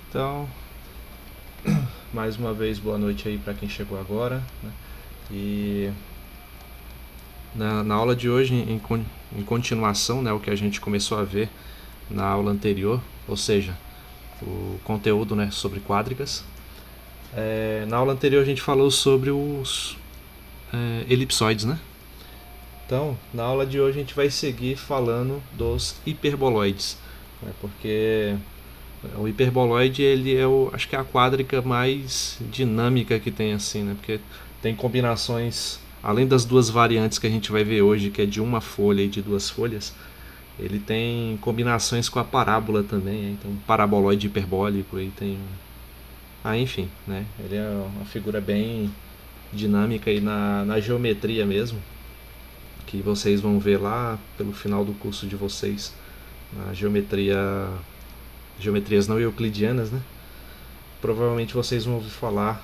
Então, mais uma vez, boa noite aí para quem chegou agora, né? E na aula de hoje, em continuação, né, o que a gente começou a ver na aula anterior, ou seja, o conteúdo, né, sobre quádricas. Na aula anterior a gente falou sobre os elipsoides, né? Então, na aula de hoje a gente vai seguir falando dos hiperboloides, né, porque o hiperboloide, ele é acho que é a quádrica mais dinâmica que tem, assim, né? Porque tem combinações, além das duas variantes que a gente vai ver hoje, que é de uma folha e de duas folhas, ele tem combinações com a parábola também, né? Então paraboloide hiperbólico, aí tem, enfim, né? Ele é uma figura bem dinâmica e na geometria mesmo, que vocês vão ver lá pelo final do curso de vocês, na geometrias não euclidianas, né? Provavelmente vocês vão ouvir falar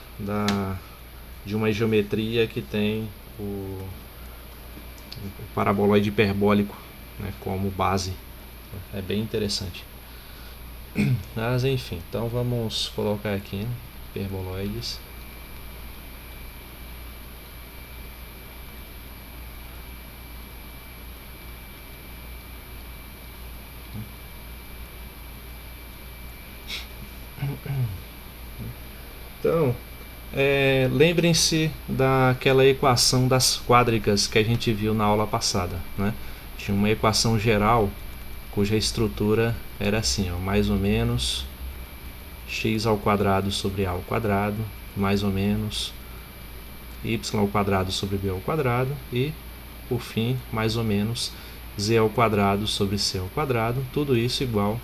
de uma geometria que tem o paraboloide hiperbólico, né, como base. É bem interessante. Mas enfim, então vamos colocar aqui, né, hiperboloides. Então, lembrem-se daquela equação das quádricas que a gente viu na aula passada, né? Tinha uma equação geral cuja estrutura era assim, ó, mais ou menos x ao quadrado sobre a ao quadrado, mais ou menos y ao quadrado sobre b ao quadrado e, por fim, mais ou menos z ao quadrado sobre c ao quadrado, tudo isso igual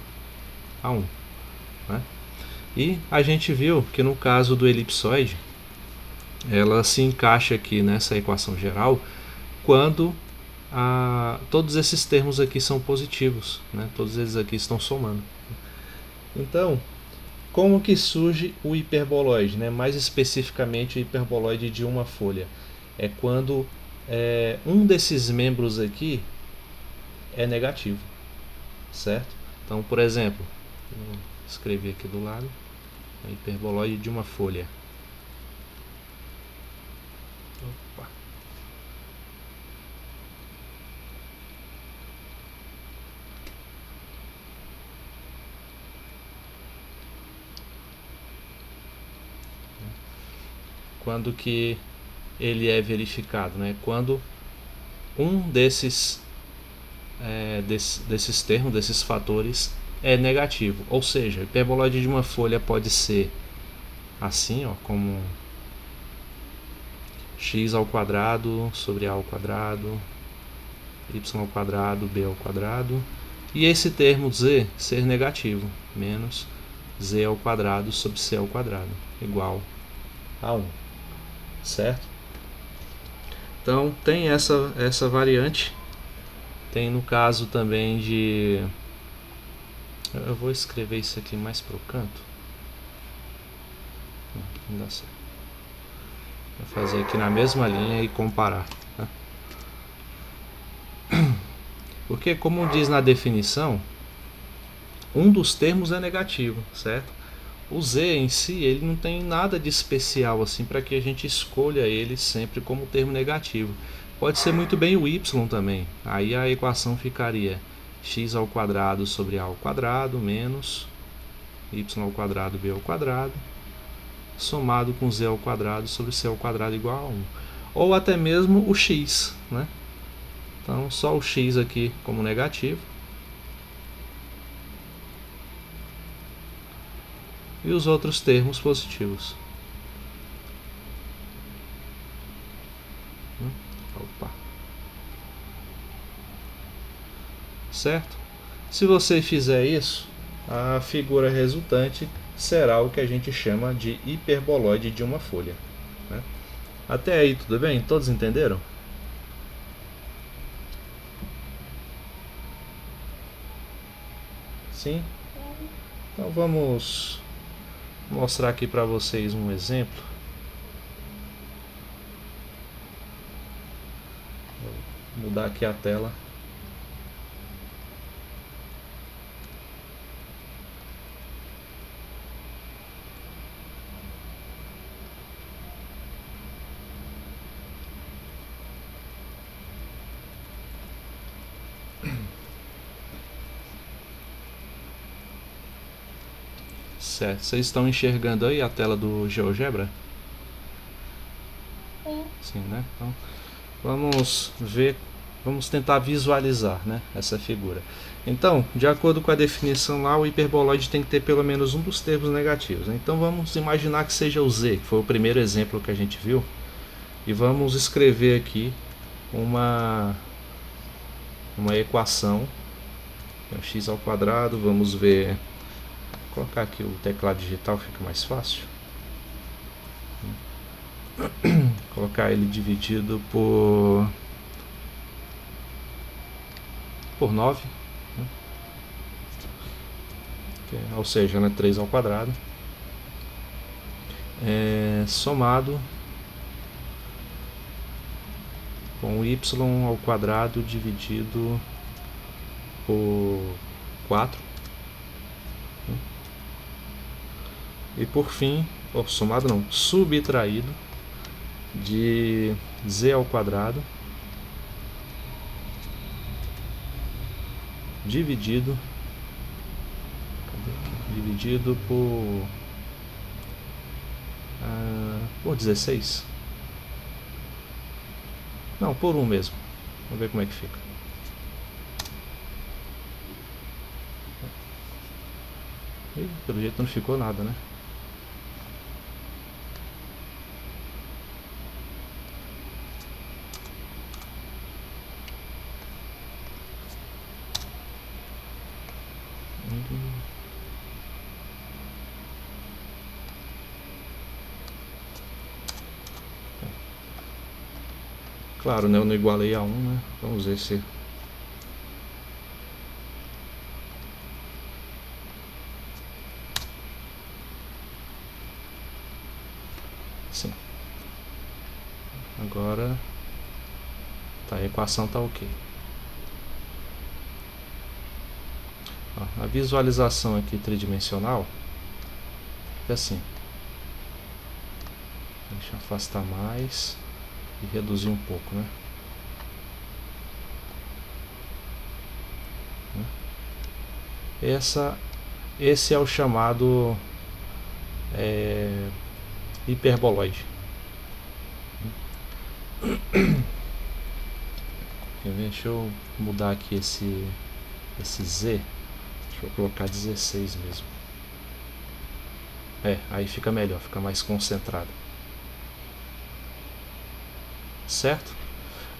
a 1. Né? E a gente viu que no caso do elipsoide, ela se encaixa aqui nessa equação geral quando todos esses termos aqui são positivos, né? Todos eles aqui estão somando. Então, como que surge o hiperboloide, né? Mais especificamente o hiperboloide de uma folha? É quando um desses membros aqui é negativo, certo? Então, por exemplo, vou escrever aqui do lado, a hiperboloide de uma folha. Opa. Quando que ele é verificado, né? Quando um desses termos, desses fatores, é negativo. Ou seja, a hiperboloide de uma folha pode ser assim, ó, como x ao quadrado sobre a ao quadrado, y ao quadrado, b ao quadrado, e esse termo z ser negativo, menos z ao quadrado sobre c ao quadrado, igual a 1, certo? Então tem essa variante. Tem no caso também de... Eu vou escrever isso aqui mais pro canto. Não dá certo. Vou fazer aqui na mesma linha e comparar. Tá? Porque, como diz na definição, um dos termos é negativo, certo? O z em si, ele não tem nada de especial assim para que a gente escolha ele sempre como termo negativo. Pode ser muito bem o y também. Aí a equação ficaria x ao quadrado sobre a ao quadrado menos y ao quadrado b ao quadrado somado com z ao quadrado sobre c ao quadrado igual a 1. Ou até mesmo o x, né? Então só o x aqui como negativo e os outros termos positivos. Opa. Certo? Se você fizer isso, a figura resultante será o que a gente chama de hiperboloide de uma folha. Né? Até aí tudo bem? Todos entenderam? Sim? Então vamos mostrar aqui para vocês um exemplo. Vou mudar aqui a tela. Certo. Vocês estão enxergando aí a tela do GeoGebra? Sim. Sim, né? Então, vamos ver, vamos tentar visualizar, né, essa figura. Então, de acordo com a definição lá, o hiperboloide tem que ter pelo menos um dos termos negativos, né? Então vamos imaginar que seja o z, que foi o primeiro exemplo que a gente viu, e vamos escrever aqui uma equação, x ao quadrado. Vamos ver, vou colocar aqui o teclado digital, fica mais fácil. Colocar ele dividido por 9, né? Ou seja, né, 3 ao quadrado, somado com y ao quadrado dividido por 4, né? E por fim, somado não, subtraído de z ao quadrado dividido por 16. Não, por 1 mesmo. Vamos ver como é que fica. E, pelo jeito não ficou nada, né? Claro, né? Eu não igualei a 1, né? Vamos ver se... Sim. Agora... Tá, a equação tá ok. Ó, a visualização aqui tridimensional é assim. Deixa eu afastar mais e reduzir um pouco, né? Esse é o chamado hiperboloide. Deixa eu mudar aqui esse z. Deixa eu colocar 16 mesmo. Aí fica melhor, fica mais concentrado. Certo?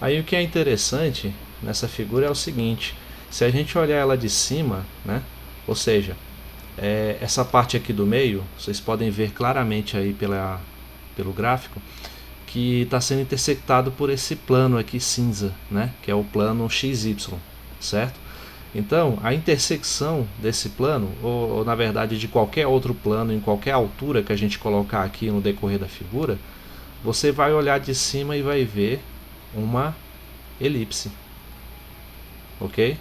Aí o que é interessante nessa figura é o seguinte: se a gente olhar ela de cima, né? Ou seja, essa parte aqui do meio, vocês podem ver claramente aí pelo gráfico, que está sendo intersectado por esse plano aqui cinza, né? Que é o plano XY, certo? Então, a intersecção desse plano, ou na verdade de qualquer outro plano, em qualquer altura que a gente colocar aqui no decorrer da figura, você vai olhar de cima e vai ver uma elipse, ok?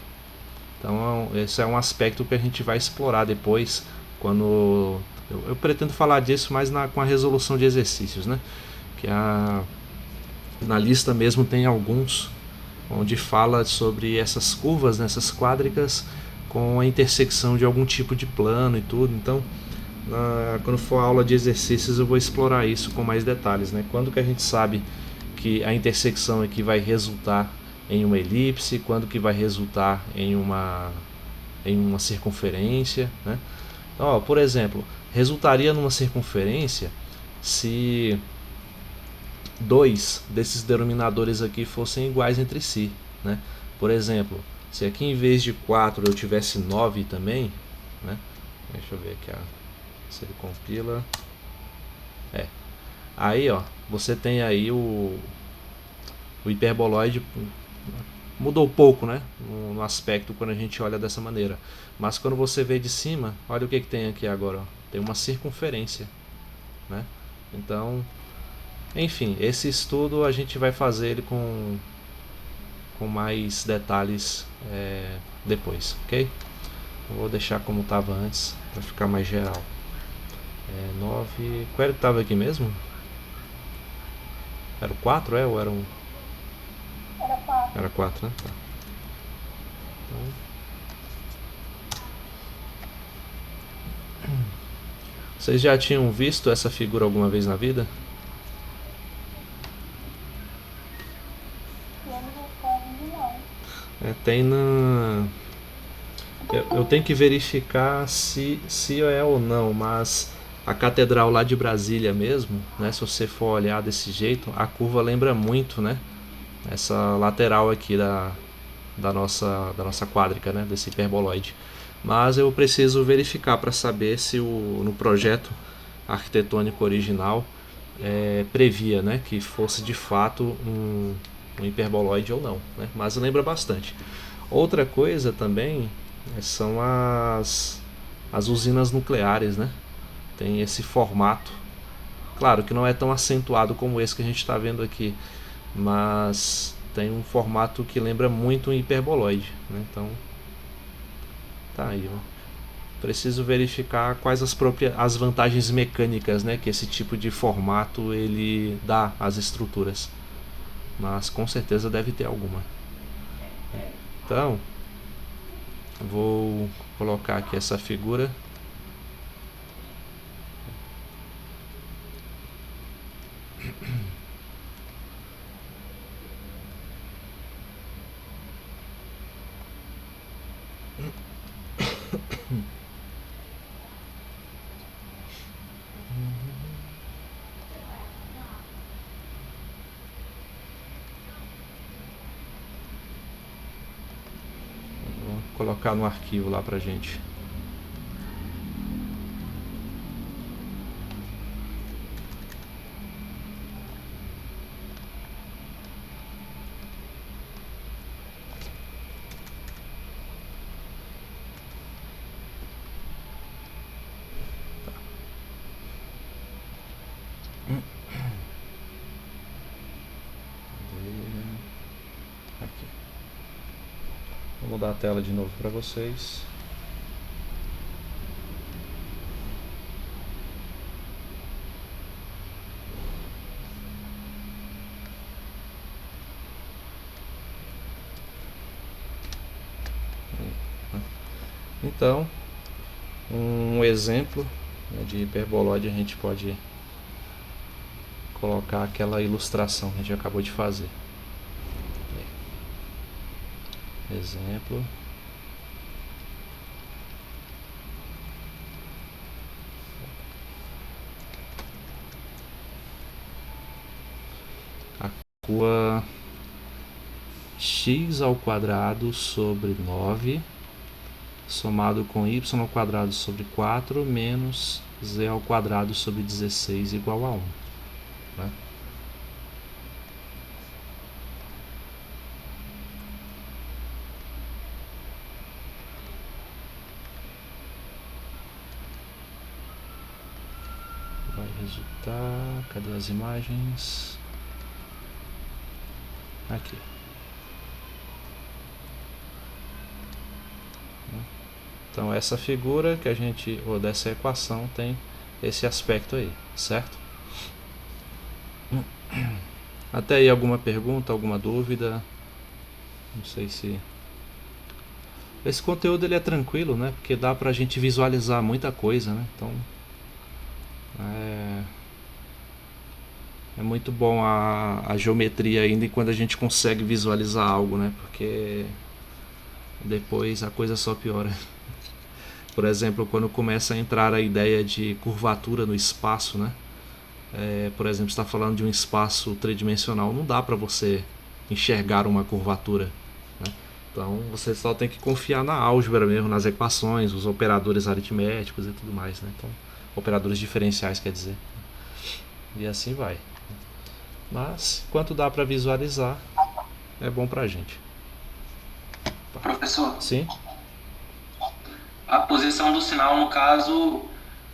Então, esse é um aspecto que a gente vai explorar depois, quando eu pretendo falar disso mais com a resolução de exercícios, né? Que na lista mesmo tem alguns onde fala sobre essas curvas, nessas quádricas, com a intersecção de algum tipo de plano e tudo. Então, quando for a aula de exercícios, eu vou explorar isso com mais detalhes, né? Quando que a gente sabe que a intersecção aqui vai resultar em uma elipse, quando que vai resultar em uma circunferência, né? Então, ó, por exemplo, resultaria numa circunferência se dois desses denominadores aqui fossem iguais entre si, né? Por exemplo, se aqui em vez de 4 eu tivesse 9 também, né? Deixa eu ver aqui, se ele compila. Aí, ó, você tem aí o hiperboloide. Mudou pouco, né? No aspecto quando a gente olha dessa maneira. Mas quando você vê de cima, olha o que tem aqui agora, ó. Tem uma circunferência, né? Então, enfim, esse estudo a gente vai fazer ele com mais detalhes depois, ok? Eu vou deixar como estava antes para ficar mais geral. 9. Qual era que estava aqui mesmo? Era o 4, ou era um? Era 4. Era 4, né? Tá. Então, Vocês já tinham visto essa figura alguma vez na vida? Que eu me recordo, não. Tem na. Eu tenho que verificar se é ou não, mas a catedral lá de Brasília mesmo, né? Se você for olhar desse jeito, a curva lembra muito, né? Essa lateral aqui da nossa quádrica, né? Desse hiperboloide. Mas eu preciso verificar para saber se no projeto arquitetônico original previa, né? Que fosse de fato um hiperboloide ou não, né? Mas lembra bastante. Outra coisa também são as usinas nucleares, né? Tem esse formato. Claro que não é tão acentuado como esse que a gente está vendo aqui, mas tem um formato que lembra muito um hiperboloide, né? Então, tá aí. Ó. Preciso verificar quais as vantagens mecânicas, né, que esse tipo de formato ele dá às estruturas. Mas com certeza deve ter alguma. Então, vou colocar aqui essa figura. Vou colocar no arquivo lá pra gente. Aqui. Vou mudar a tela de novo para vocês. Então, um exemplo, né, de hiperboloide a gente pode colocar aquela ilustração que a gente acabou de fazer. Exemplo. A curva x ao quadrado sobre 9 somado com y ao quadrado sobre 4 menos z ao quadrado sobre 16 igual a 1. Né? Vai resultar... Cadê as imagens? Aqui. Então essa figura que a gente, ou dessa equação, tem esse aspecto aí, certo? Até aí alguma pergunta, alguma dúvida? Não sei se... Esse conteúdo ele é tranquilo, né? Porque dá pra gente visualizar muita coisa, né? Então é muito bom a geometria ainda quando a gente consegue visualizar algo, né? Porque depois a coisa só piora. Por exemplo, quando começa a entrar a ideia de curvatura no espaço, né? Por exemplo, está falando de um espaço tridimensional, não dá para você enxergar uma curvatura, né? Então você só tem que confiar na álgebra mesmo, nas equações, os operadores aritméticos e tudo mais, né? Então, operadores diferenciais, quer dizer. E assim vai. Mas, enquanto dá para visualizar, é bom pra gente. Professor, Sim? a posição do sinal, no caso,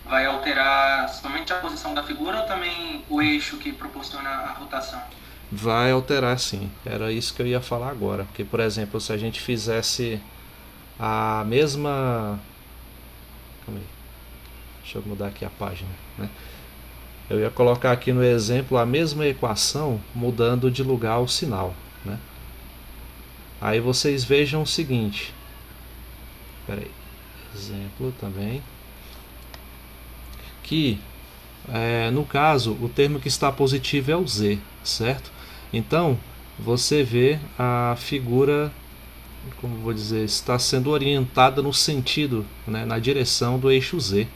vai alterar somente a posição da figura ou também o eixo que proporciona a rotação? Vai alterar sim. Era isso que eu ia falar agora. Porque, por exemplo, se a gente fizesse a mesma... Calma aí. Deixa eu mudar aqui a página, né? Eu ia colocar aqui no exemplo a mesma equação mudando de lugar o sinal, né? Aí vocês vejam o seguinte. Espera aí. Exemplo também. aqui, no caso, o termo que está positivo é o z, certo? Então, você vê a figura, como vou dizer, está sendo orientada no sentido, né, na direção do eixo z,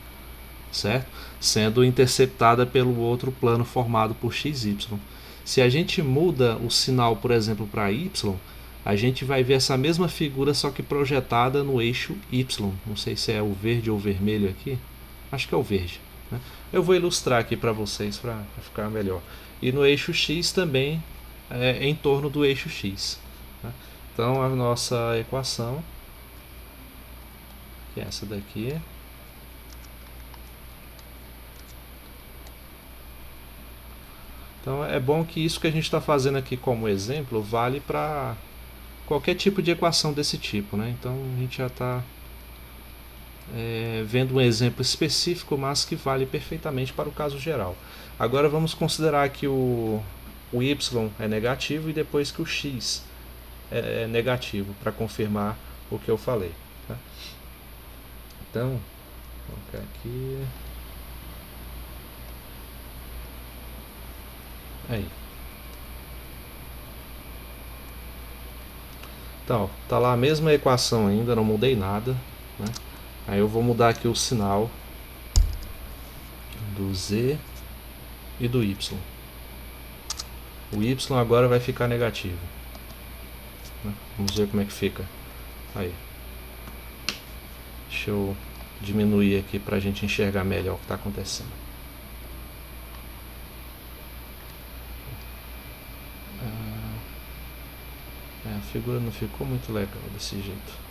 certo? Sendo interceptada pelo outro plano formado por x, y. Se a gente muda o sinal, por exemplo, para y, a gente vai ver essa mesma figura, só que projetada no eixo y. Não sei se é o verde ou o vermelho aqui. Acho que é o verde, né? Eu vou ilustrar aqui para vocês para ficar melhor. E no eixo x também em torno do eixo x, né? Então a nossa equação, que é essa daqui, então é bom que isso que a gente está fazendo aqui como exemplo vale para qualquer tipo de equação desse tipo, né? Então a gente já está vendo um exemplo específico, mas que vale perfeitamente para o caso geral. Agora vamos considerar que o y é negativo e depois que o x é negativo, para confirmar o que eu falei, tá? Então, vou colocar aqui. Aí. Então, tá lá a mesma equação ainda, não mudei nada, né? Aí eu vou mudar aqui o sinal do z e do y. O y agora vai ficar negativo, né? Vamos ver como é que fica. Aí. Deixa eu diminuir aqui para a gente enxergar melhor o que está acontecendo. A figura não ficou muito legal desse jeito.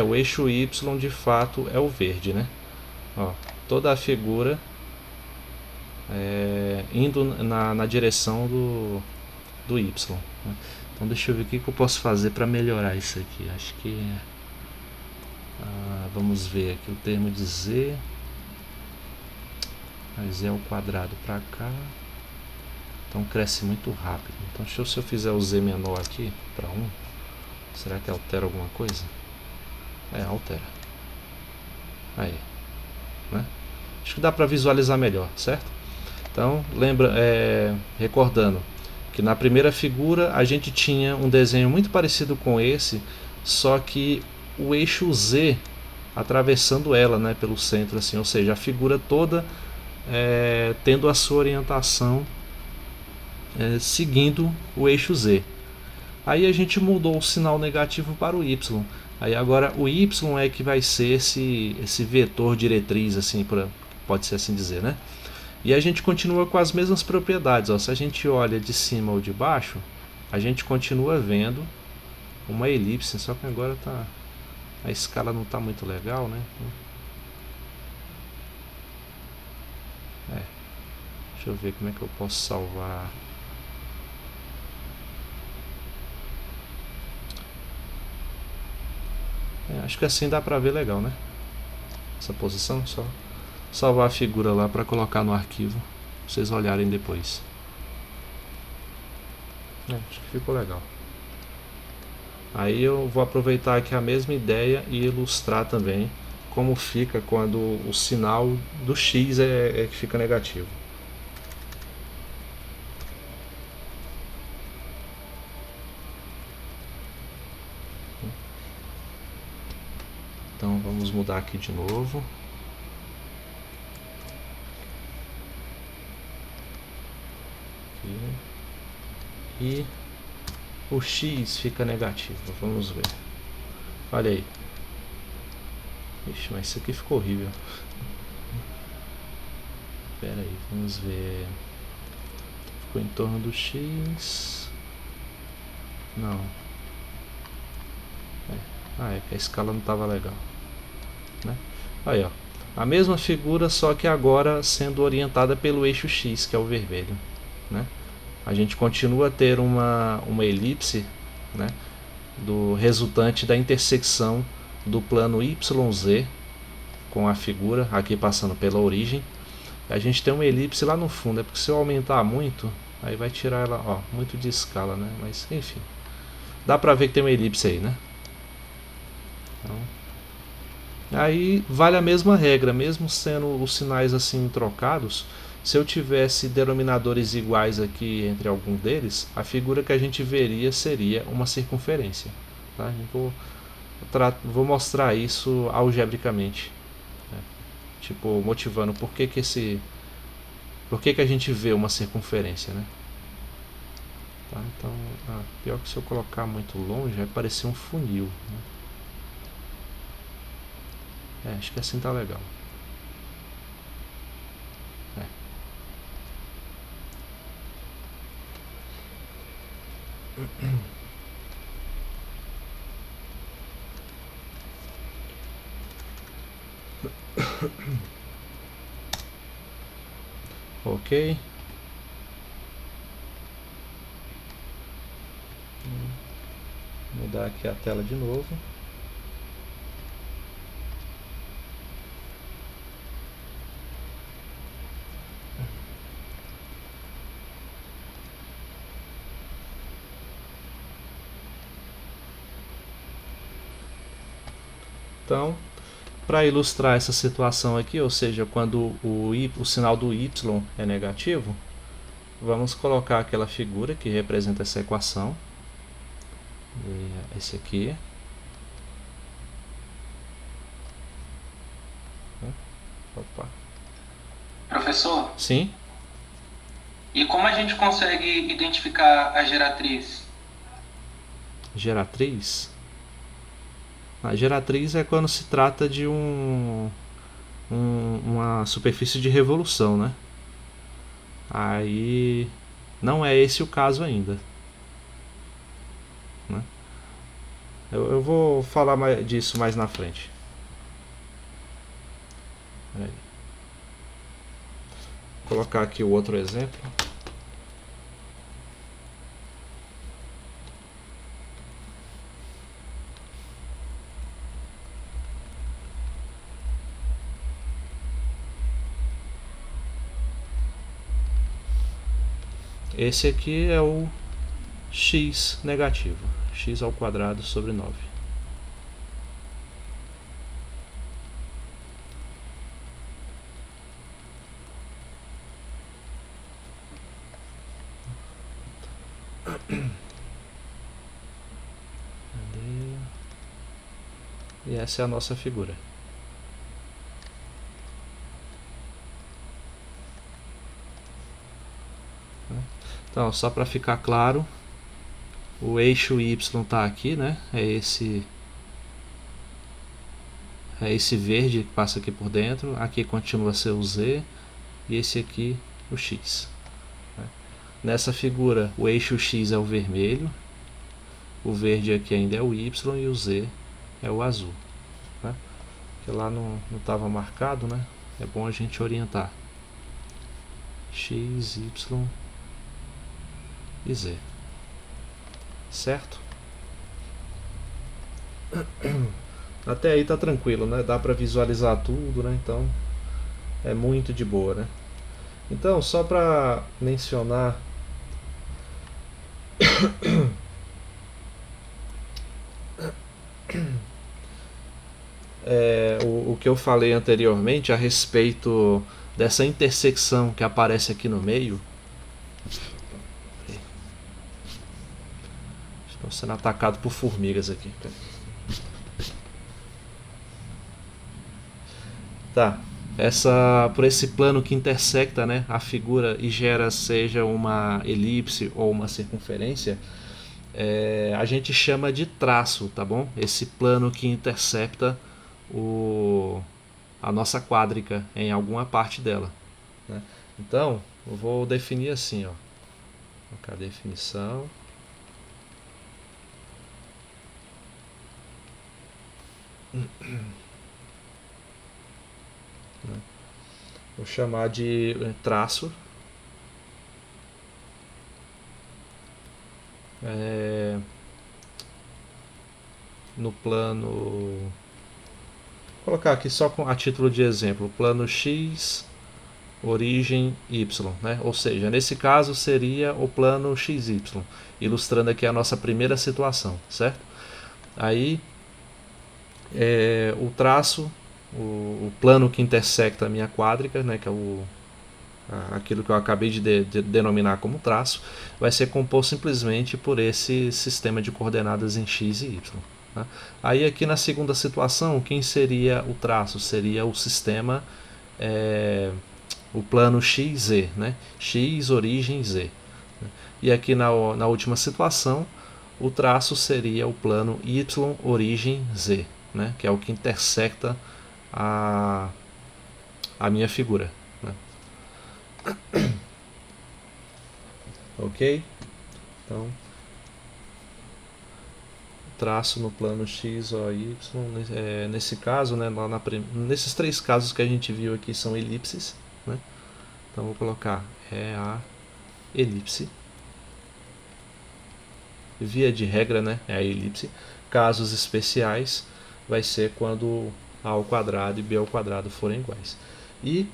O eixo y de fato é o verde, né? Ó, toda a figura indo na direção do y, né? Então deixa eu ver o que eu posso fazer para melhorar isso aqui. Acho que vamos ver aqui o termo de z, mas é o quadrado para cá, então cresce muito rápido. Então se eu fizer o z menor aqui para 1, será que altera alguma coisa? Altera. Aí, né? Acho que dá para visualizar melhor, certo? Então recordando que na primeira figura a gente tinha um desenho muito parecido com esse, só que o eixo z atravessando ela, né, pelo centro, assim, ou seja, a figura toda tendo a sua orientação seguindo o eixo z. Aí a gente mudou o sinal negativo para o y. Aí agora o y é que vai ser esse vetor diretriz, assim, pode ser assim dizer, né? E a gente continua com as mesmas propriedades, ó. Se a gente olha de cima ou de baixo, a gente continua vendo uma elipse, só que agora a escala não está muito legal, né? Deixa eu ver como é que eu posso salvar. Acho que assim dá pra ver legal, né? Essa posição, só salvar a figura lá pra colocar no arquivo, pra vocês olharem depois. Acho que ficou legal. Aí eu vou aproveitar aqui a mesma ideia e ilustrar também como fica quando o sinal do x é que fica negativo. Então vamos mudar aqui de novo. Aqui. E o x fica negativo. Vamos ver. Olha aí. Ixi, mas isso aqui ficou horrível. Espera aí, vamos ver. Ficou em torno do x. Não. É que a escala não estava legal, né? Aí, ó, a mesma figura, só que agora sendo orientada pelo eixo x, que é o vermelho, né? A gente continua a ter uma elipse, né, do resultante da intersecção do plano YZ com a figura aqui passando pela origem. A gente tem uma elipse lá no fundo, porque se eu aumentar muito, aí vai tirar ela, ó, muito de escala, né? Mas enfim, dá pra ver que tem uma elipse aí, né? Então, Aí vale a mesma regra, mesmo sendo os sinais assim trocados. Se eu tivesse denominadores iguais aqui entre algum deles, a figura que a gente veria seria uma circunferência. Tá? Vou mostrar isso algebricamente, né? Tipo, motivando por que a gente vê uma circunferência, né? Tá? Então, pior que se eu colocar muito longe, vai parecer um funil, né? Acho que assim tá legal. Ok. Vou mudar aqui a tela de novo. Então, para ilustrar essa situação aqui, ou seja, quando o sinal do y é negativo, vamos colocar aquela figura que representa essa equação. Esse aqui. Opa. Professor, Sim. e como a gente consegue identificar a geratriz? Geratriz. A geratriz é quando se trata de uma superfície de revolução, né? Aí não é esse o caso ainda, né? Eu vou falar disso mais na frente. Vou colocar aqui o outro exemplo. Esse aqui é o x negativo, x ao quadrado sobre 9. E essa é a nossa figura. Então, só para ficar claro, o eixo y está aqui, né? É esse verde que passa aqui por dentro. Aqui continua a ser o z e esse aqui o x. Nessa figura, o eixo x é o vermelho, o verde aqui ainda é o y e o z é o azul, né? Que lá não estava marcado, né? É bom a gente orientar. X, y e z. Certo? Até aí tá tranquilo, né? Dá para visualizar tudo, né? Então é muito de boa, né? Então, só para mencionar o que eu falei anteriormente a respeito dessa intersecção que aparece aqui no meio. Estou sendo atacado por formigas aqui. Tá. Por esse plano que intersecta, né, a figura e gera seja uma elipse ou uma circunferência, a gente chama de traço, tá bom? Esse plano que intercepta a nossa quádrica em alguma parte dela, né? Então, eu vou definir assim, ó. Vou colocar a definição. Vou chamar de traço. No plano. Vou colocar aqui só a título de exemplo: plano X, origem Y, né? Ou seja, nesse caso seria o plano XY, ilustrando aqui a nossa primeira situação, certo? Aí o traço, o plano que intersecta a minha quádrica, né, que é aquilo que eu acabei de denominar como traço, vai ser composto simplesmente por esse sistema de coordenadas em x e y. Tá? Aí aqui na segunda situação, quem seria o traço? Seria o sistema, o plano xz, né? X, origem, z. E aqui na última situação, o traço seria o plano y, origem, z, né? Que é o que intersecta a minha figura. Né? Ok? Então, traço no plano x, o, y. Nesse caso, né, nesses três casos que a gente viu aqui são elipses. Né? Então, vou colocar a elipse. Via de regra, né, é a elipse. Casos especiais vai ser quando a ao quadrado e b ao quadrado forem iguais. E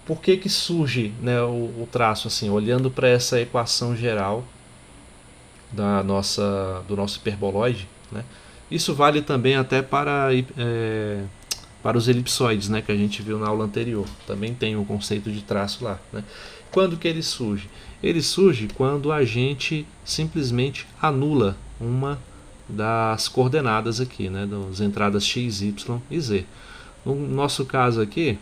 por que surge, né, o traço assim, olhando para essa equação geral do nosso hiperboloide, né? Isso vale também até para os elipsoides, né, que a gente viu na aula anterior. Também tem o conceito de traço lá. Né? Quando que ele surge? Ele surge quando a gente simplesmente anula uma das coordenadas aqui, né, das entradas x, y e z. No nosso caso aqui,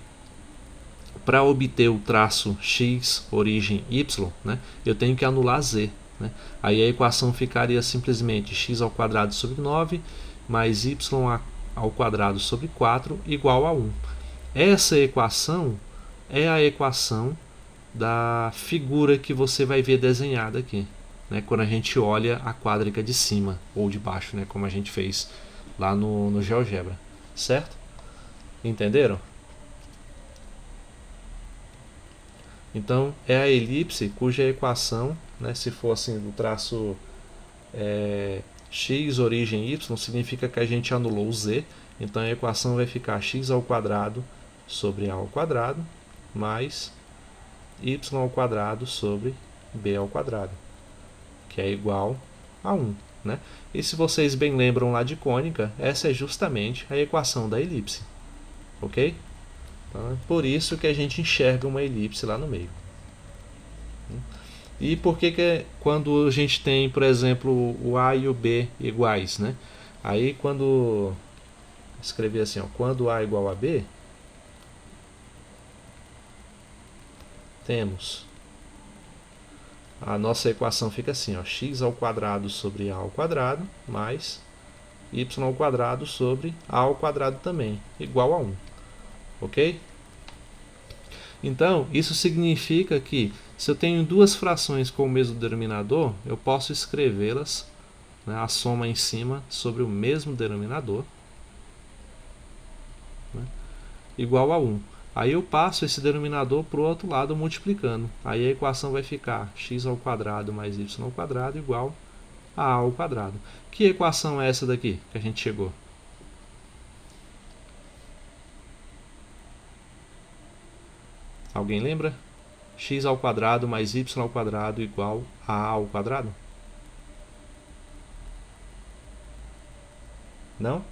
para obter o traço x, origem, y, né, eu tenho que anular z. Né? Aí a equação ficaria simplesmente x ao quadrado sobre 9 mais y ao quadrado sobre 4 igual a 1. Essa equação é a equação da figura que você vai ver desenhada aqui, né, quando a gente olha a quádrica de cima ou de baixo, né, como a gente fez lá no GeoGebra. Certo? Entenderam? Então, é a elipse cuja equação, né, se for assim do traço x, origem, y, significa que a gente anulou o z. Então, a equação vai ficar x ao quadrado sobre a ao quadrado mais y ao quadrado sobre b ao quadrado, que é igual a 1. Né? E se vocês bem lembram lá de cônica, essa é justamente a equação da elipse. Ok? Então, é por isso que a gente enxerga uma elipse lá no meio. E por que quando a gente tem, por exemplo, o A e o B iguais, né? Aí quando escrever assim, ó, quando A igual a B, temos a nossa equação fica assim, ó, x ao quadrado sobre a ao quadrado mais y ao quadrado sobre a ao quadrado também, igual a 1. Ok? Então, isso significa que se eu tenho duas frações com o mesmo denominador, eu posso escrevê-las, né, a soma em cima sobre o mesmo denominador, né, igual a 1. Aí eu passo esse denominador para o outro lado multiplicando. Aí a equação vai ficar x ao quadrado mais y ao quadrado igual a ao quadrado. Que equação é essa daqui que a gente chegou? Alguém lembra? X ao quadrado mais y ao quadrado igual a ao quadrado? Não?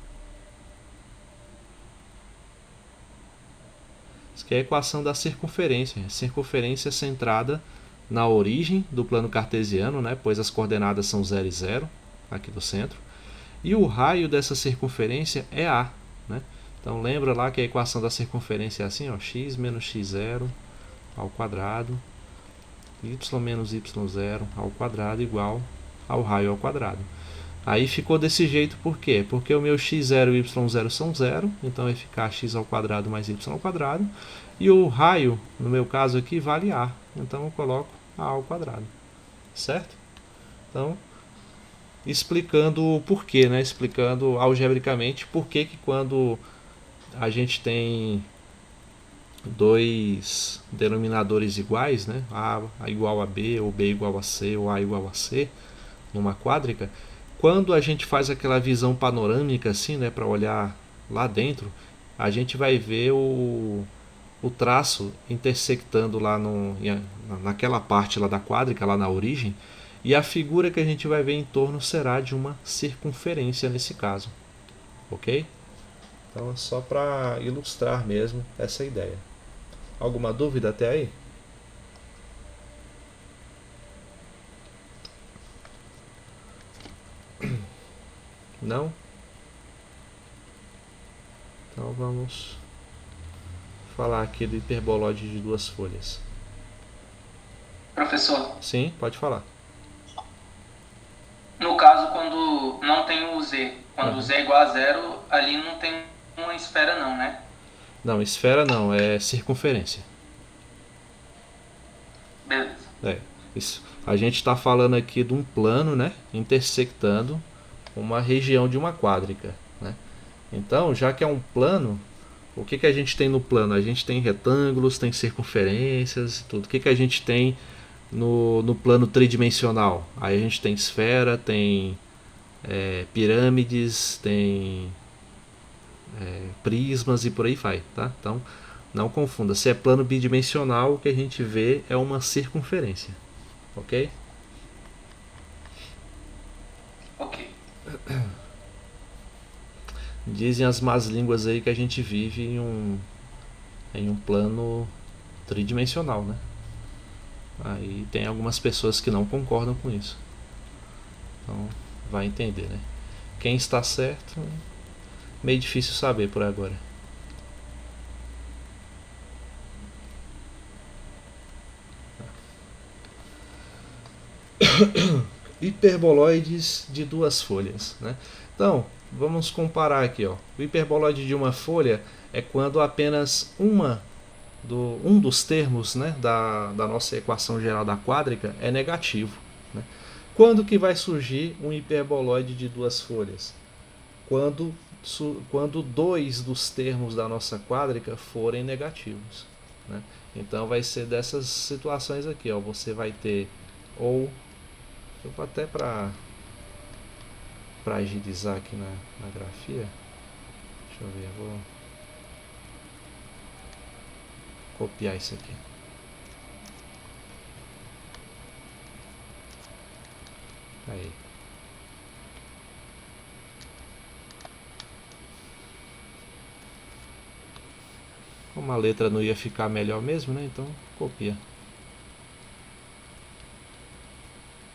Isso aqui é a equação da circunferência. A circunferência é centrada na origem do plano cartesiano, né? Pois as coordenadas são 0 e 0, aqui do centro. E o raio dessa circunferência é A. Né? Então lembra lá que a equação da circunferência é assim, ó, x menos x0 ao quadrado, y menos y0 ao quadrado igual ao raio ao quadrado. Aí ficou desse jeito por quê? Porque o meu x0 e y0 são 0, então vai ficar x ao quadrado mais y ao quadrado. E o raio, no meu caso aqui, vale a. Então eu coloco a ao quadrado. Certo? Então, explicando o porquê, né? Explicando algebricamente por que quando a gente tem dois denominadores iguais, né? A igual a B, ou B igual a C, ou A igual a C, numa quádrica, quando a gente faz aquela visão panorâmica assim, né, para olhar lá dentro, a gente vai ver o traço intersectando lá naquela parte lá da quádrica, lá na origem, e a figura que a gente vai ver em torno será de uma circunferência nesse caso. Ok? Então é só para ilustrar mesmo essa ideia. Alguma dúvida até aí? Não? Então vamos falar aqui do hiperboloide de duas folhas. Professor, Sim, pode falar. no caso, quando não tem o Z, quando Uhum. o Z é igual a zero, ali não tem uma esfera não, né? Não, esfera não, é circunferência. Beleza. Isso. A gente está falando aqui de um plano, né, intersectando uma região de uma quádrica, né? Então, já que é um plano, o que a gente tem no plano? A gente tem retângulos, tem circunferências, tudo. O que a gente tem no plano tridimensional? Aí a gente tem esfera, tem pirâmides, tem prismas e por aí vai, tá? Então, não confunda. Se é plano bidimensional, o que a gente vê é uma circunferência, ok? Ok. Dizem as más línguas aí que a gente vive em um plano tridimensional, né? Aí tem algumas pessoas que não concordam com isso. Então, vai entender, né? Quem está certo, meio difícil saber por agora. Hiperboloides de duas folhas, né? Então, vamos comparar aqui, ó. O hiperboloide de uma folha é quando apenas um dos termos, né, da nossa equação geral da quádrica é negativo, né? Quando que vai surgir um hiperboloide de duas folhas? Quando dois dos termos da nossa quádrica forem negativos, né? Então vai ser dessas situações aqui, ó. Você vai ter ou até para agilizar aqui na grafia, deixa eu ver, eu vou copiar isso aqui. Aí. Como a letra não ia ficar melhor mesmo, né? Então copia.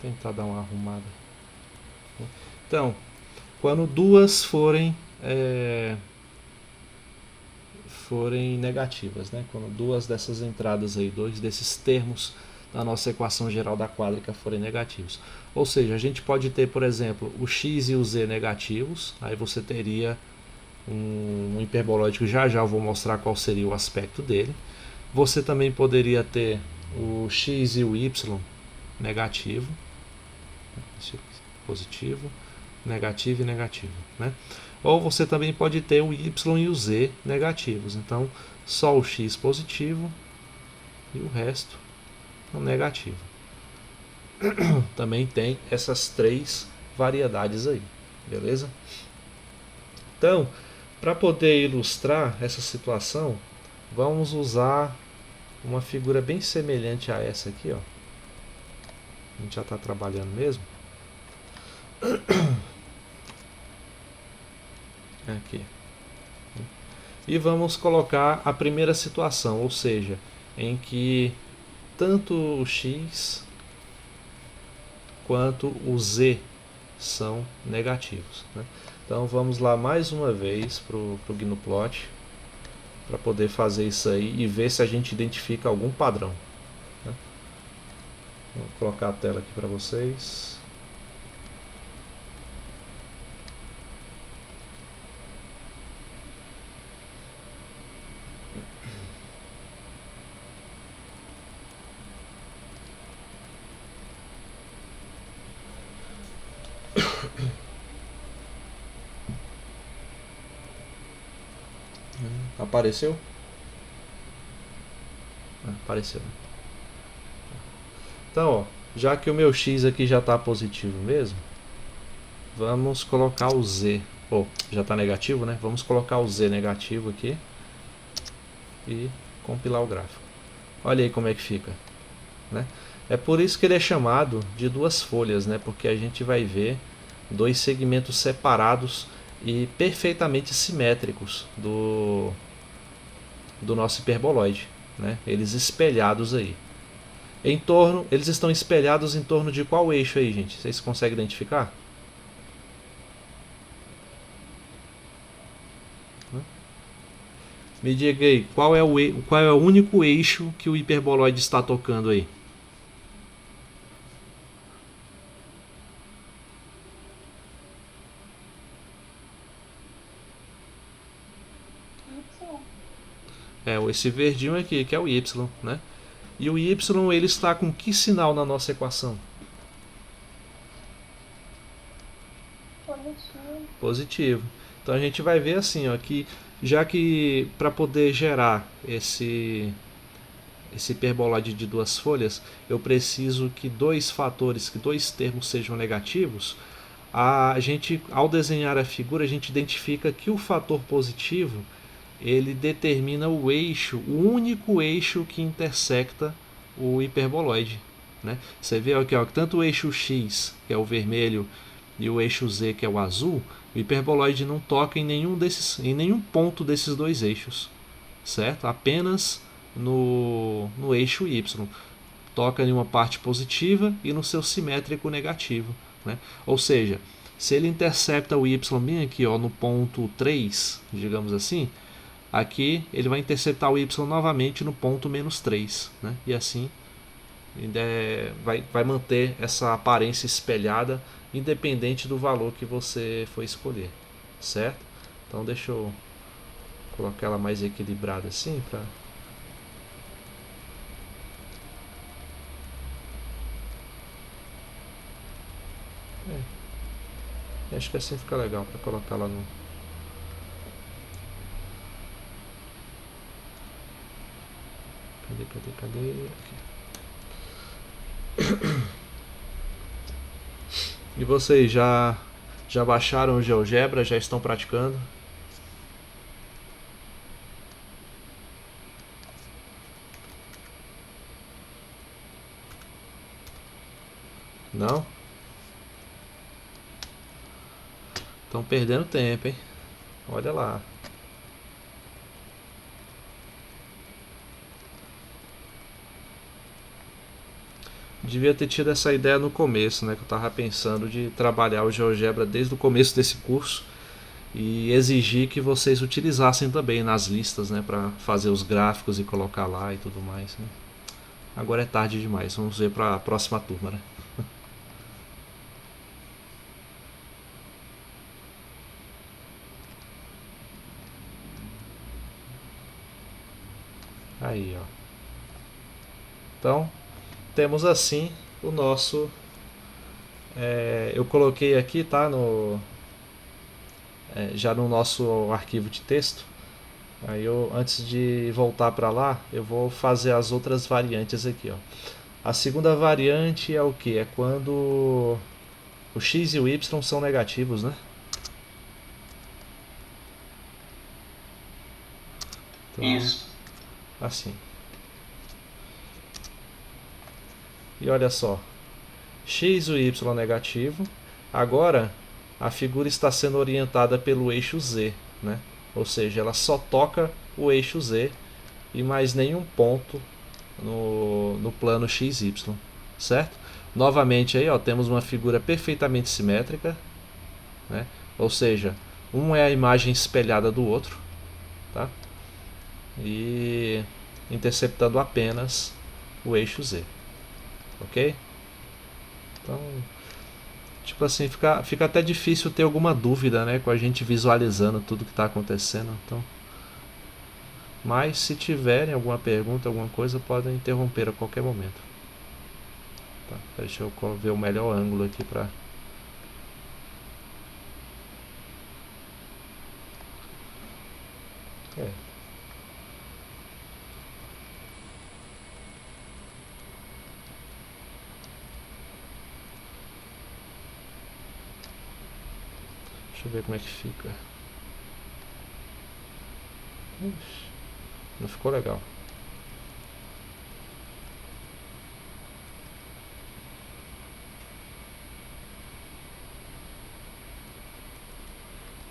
Tentar dar uma arrumada. Então, quando duas forem negativas, né? Quando duas dessas entradas aí, dois desses termos da nossa equação geral da quádrica forem negativos. Ou seja, a gente pode ter, por exemplo, o x e o z negativos, aí você teria um hiperbolóide, já já eu vou mostrar qual seria o aspecto dele. Você também poderia ter o x e o y negativo, positivo, negativo e negativo, né? Ou você também pode ter o y e o z negativos. Então, só o x positivo e o resto negativo. Também tem essas três variedades aí, beleza? Então, para poder ilustrar essa situação, vamos usar uma figura bem semelhante a essa aqui, ó. A gente já está trabalhando mesmo. Aqui. E vamos colocar a primeira situação, ou seja, em que tanto o x quanto o z são negativos, né? Então vamos lá mais uma vez para o Gnuplot para poder fazer isso aí e ver se a gente identifica algum padrão, né? Vou colocar a tela aqui para vocês. Apareceu? Apareceu. Então, ó, já que o meu x aqui já está positivo mesmo, vamos colocar o z. Já está negativo, né? Vamos colocar o z negativo aqui e compilar o gráfico. Olha aí como é que fica, né? É por isso que ele é chamado de duas folhas, né? Porque a gente vai ver dois segmentos separados e perfeitamente simétricos do nosso hiperboloide, né? Eles espelhados aí. Eles estão espelhados em torno de qual eixo aí, gente? Vocês conseguem identificar? Me diga aí, qual é o único eixo que o hiperboloide está tocando aí? Esse verdinho aqui, que é o y, né? E o y ele está com que sinal na nossa equação? Positivo. Positivo. Então a gente vai ver assim, ó, que já que para poder gerar esse hiperboloide de duas folhas, eu preciso que que dois termos sejam negativos. A gente, ao desenhar a figura, a gente identifica que o fator positivo ele determina o eixo, o único eixo que intersecta o hiperboloide. Né? Você vê aqui, ó, que tanto o eixo X, que é o vermelho, e o eixo Z, que é o azul, o hiperboloide não toca em nenhum ponto desses dois eixos, certo? Apenas no eixo Y. Toca em uma parte positiva e no seu simétrico negativo. Né? Ou seja, se ele intercepta o Y bem aqui, ó, no ponto 3, digamos assim, aqui ele vai interceptar o Y novamente no ponto menos 3. Né? E assim vai manter essa aparência espelhada independente do valor que você for escolher. Certo? Então deixa eu colocar ela mais equilibrada assim para acho que assim fica legal para colocar lá no. Cadê? Aqui. E vocês já baixaram o GeoGebra? Já estão praticando? Não? Estão perdendo tempo, hein? Olha lá. Devia ter tido essa ideia no começo, né? Que eu estava pensando de trabalhar o GeoGebra desde o começo desse curso e exigir que vocês utilizassem também nas listas, né? Para fazer os gráficos e colocar lá e tudo mais. Né? Agora é tarde demais. Vamos ver para a próxima turma, né? Aí, ó. Então, temos assim o nosso. Eu coloquei aqui, tá? Já no nosso arquivo de texto. Aí antes de voltar para lá, eu vou fazer as outras variantes aqui, ó. A segunda variante é o que? É quando o x e o y são negativos, né? Então, Isso. assim. E olha só, x e y negativo. Agora a figura está sendo orientada pelo eixo z, né? Ou seja, ela só toca o eixo z e mais nenhum ponto no plano XY, certo? Novamente aí, ó, temos uma figura perfeitamente simétrica, né? Ou seja, um é a imagem espelhada do outro, tá? E interceptando apenas o eixo Z, ok? Então, tipo assim, fica até difícil ter alguma dúvida, né, com a gente visualizando tudo que está acontecendo. Então, mas se tiverem alguma pergunta, alguma coisa, podem interromper a qualquer momento. Tá, deixa eu ver o melhor ângulo aqui para. Deixa eu ver como é que fica. Não ficou legal.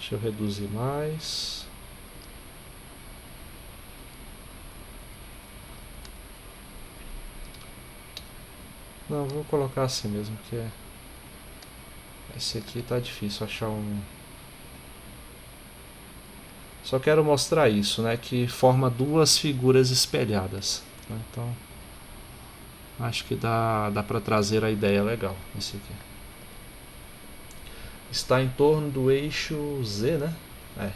Deixa eu reduzir mais. Não, vou colocar assim mesmo, que é... Esse aqui tá difícil achar um... Só quero mostrar isso, né? Que forma duas figuras espelhadas, né? Então, acho que dá para trazer a ideia legal. Esse aqui está em torno do eixo Z, né? É.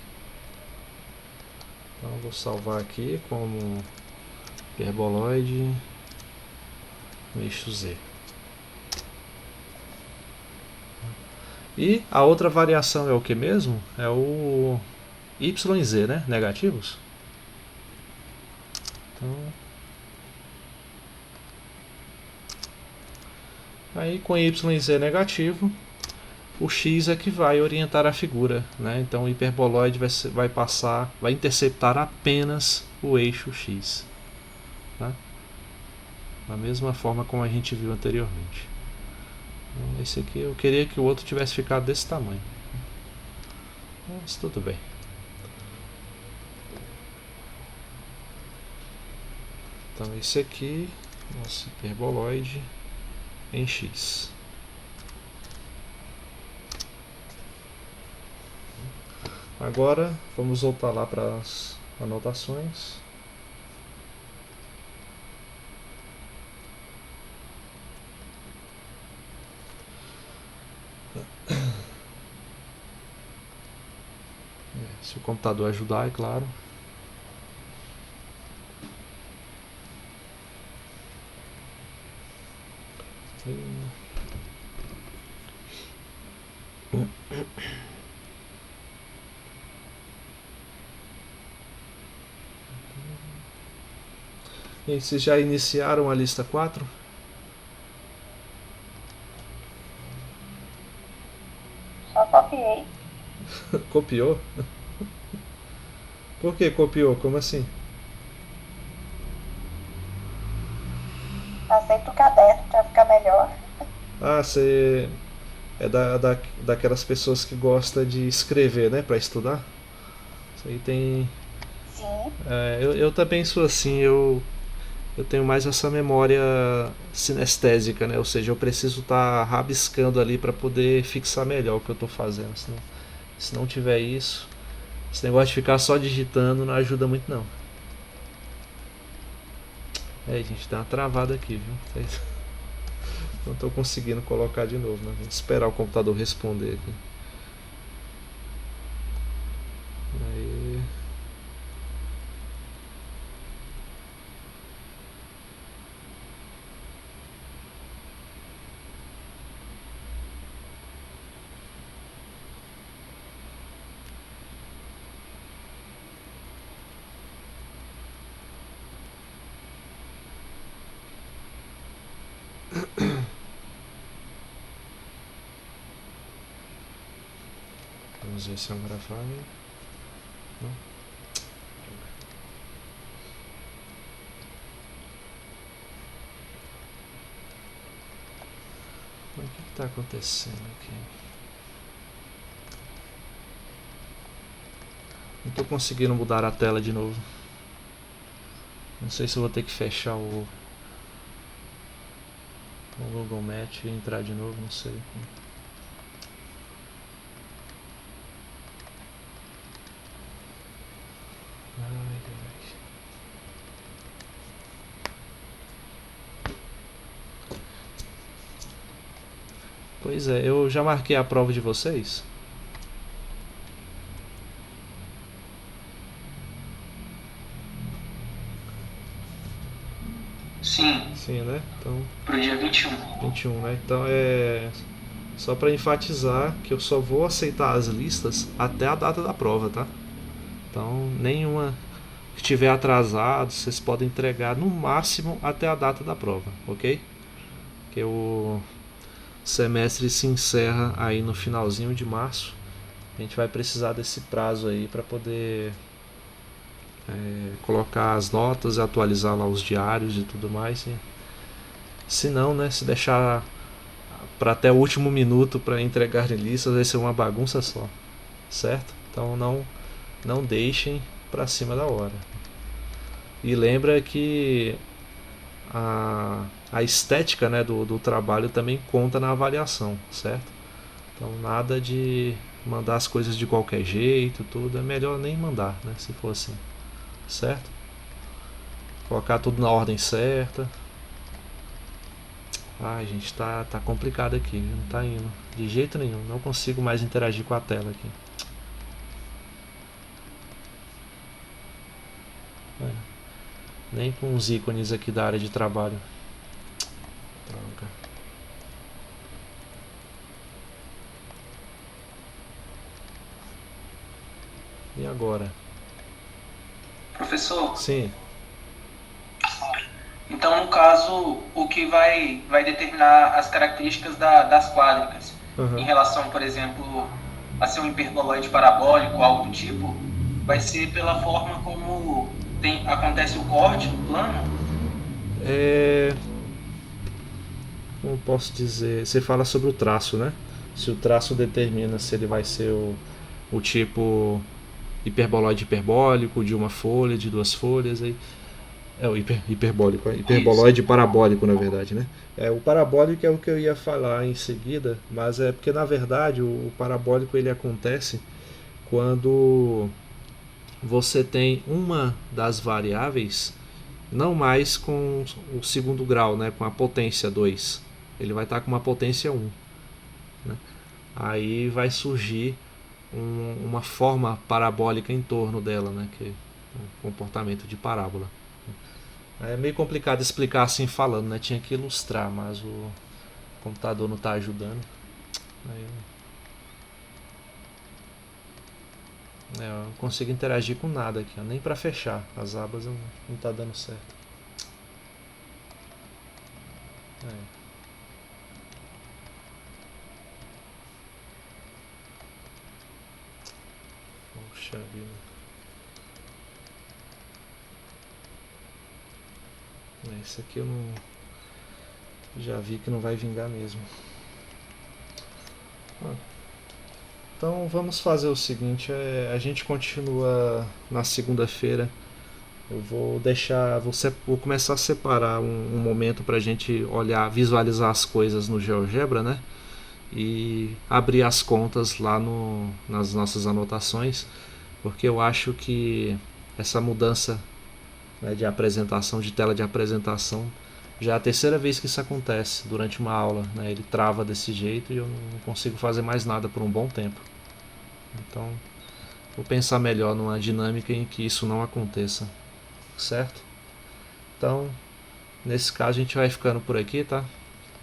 Então, vou salvar aqui como hiperboloide no eixo Z. E a outra variação é o que mesmo? É o Y e Z, né? Negativos. Então, aí com Y e Z negativo, o X é que vai orientar a figura, né? Então o hiperboloide vai interceptar apenas o eixo X, tá? Da mesma forma como a gente viu anteriormente. Então, esse aqui eu queria que o outro tivesse ficado desse tamanho, mas tudo bem. Então esse aqui, nosso hiperboloide em X. Agora vamos voltar lá para as anotações. Se o computador ajudar, é claro. E vocês já iniciaram a lista 4? Só copiei. Copiou? Por que copiou? Como assim? Passei pro caderno pra ficar melhor. Ah, você é daquelas pessoas que gosta de escrever, né, para estudar? Isso aí tem... Sim. Eu também sou assim, eu tenho mais essa memória sinestésica, né? Ou seja, eu preciso estar rabiscando ali para poder fixar melhor o que eu estou fazendo. Se não tiver isso, esse negócio de ficar só digitando não ajuda muito não. A gente dá uma travada aqui, viu? Não estou conseguindo colocar de novo, né? Vamos esperar o computador responder aqui. Aí... Vamos ver se agora vai. Não. O que está acontecendo aqui? Não estou conseguindo mudar a tela de novo. Não sei se eu vou ter que fechar o Google Meet e entrar de novo, não sei. Pois é, eu já marquei a prova de vocês. Sim, Sim, né? Então, pro dia 21. 21, né? Então é só para enfatizar que eu só vou aceitar as listas até a data da prova, tá? Então, nenhuma que estiver atrasado, vocês podem entregar no máximo até a data da prova, ok? Que o semestre se encerra aí no finalzinho de março. A gente vai precisar desse prazo aí para poder colocar as notas, atualizar lá os diários e tudo mais. Se não, né, se deixar para até o último minuto para entregar listas, vai ser uma bagunça só, certo? Então não deixem para cima da hora. E lembra que a estética, né, do trabalho também conta na avaliação, certo? Então nada de mandar as coisas de qualquer jeito, tudo. É melhor nem mandar, né, se for assim, certo? Colocar tudo na ordem certa. Ai, gente, tá complicado aqui, não tá indo de jeito nenhum. Não consigo mais interagir com a tela aqui. Nem com os ícones aqui da área de trabalho. Droga. E agora? Professor, Sim. então no caso, o que vai determinar as características das quádricas, em relação, por exemplo, a ser um hiperboloide parabólico, algo do tipo, vai ser pela forma como acontece o corte no plano? Como posso dizer? Você fala sobre o traço, né? Se o traço determina se ele vai ser o tipo hiperboloide hiperbólico, de uma folha, de duas folhas, aí é o hiperbólico, hiperboloide parabólico, na verdade, né? O parabólico é o que eu ia falar em seguida, mas é porque na verdade o parabólico ele acontece quando você tem uma das variáveis não mais com o segundo grau, né, com a potência 2. Ele vai estar com uma potência 1. Né? Aí vai surgir uma forma parabólica em torno dela, né, que é um comportamento de parábola. É meio complicado explicar assim falando, né? Tinha que ilustrar, mas o computador não está ajudando. Aí eu não consigo interagir com nada aqui, ó. Nem para fechar as abas não está dando certo. Puxa vida. Esse aqui eu não. Já vi que não vai vingar mesmo. Então vamos fazer o seguinte, a gente continua na segunda-feira. Eu vou começar a separar um momento para a gente olhar, visualizar as coisas no GeoGebra, né? E abrir as contas lá nas nossas anotações, porque eu acho que essa mudança, né, de apresentação, de tela de apresentação, já é a terceira vez que isso acontece durante uma aula, né? Ele trava desse jeito e eu não consigo fazer mais nada por um bom tempo. Então, vou pensar melhor numa dinâmica em que isso não aconteça, certo? Então, nesse caso a gente vai ficando por aqui, tá?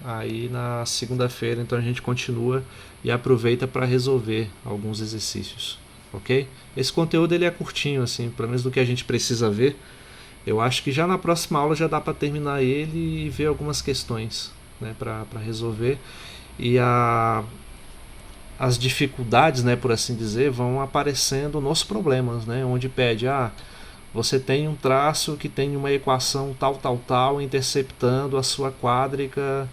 Aí na segunda-feira então a gente continua e aproveita para resolver alguns exercícios, ok? Esse conteúdo ele é curtinho, assim, pelo menos do que a gente precisa ver. Eu acho que já na próxima aula já dá para terminar ele e ver algumas questões, né, para resolver. E as dificuldades, né, por assim dizer, vão aparecendo nos problemas, né, onde pede, você tem um traço que tem uma equação tal, interceptando a sua quádrica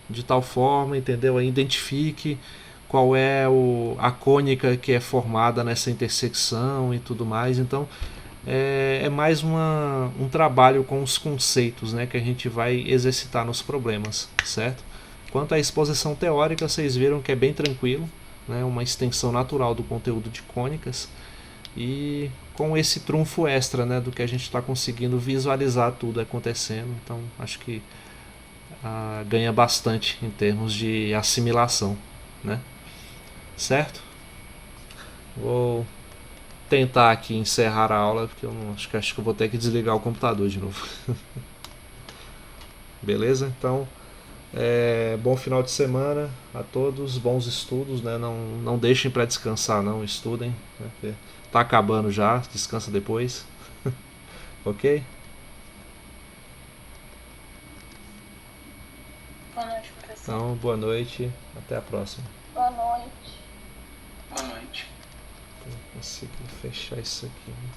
de tal forma, entendeu? Aí identifique qual é a cônica que é formada nessa intersecção e tudo mais. Então, é mais um trabalho com os conceitos, né, que a gente vai exercitar nos problemas, certo? Quanto à exposição teórica, vocês viram que é bem tranquilo, né, uma extensão natural do conteúdo de cônicas e com esse trunfo extra, né, do que a gente está conseguindo visualizar tudo acontecendo. Então, acho que ganha bastante em termos de assimilação, né? Certo? Vou tentar aqui encerrar a aula, porque eu não, acho que eu vou ter que desligar o computador de novo. Beleza? Então, bom final de semana a todos, bons estudos, né? Não deixem para descansar, não, estudem, né? Tá acabando já, descansa depois. Ok? Boa noite, professor. Então, boa noite, até a próxima. Boa noite. Boa noite. Não consigo fechar isso aqui, né?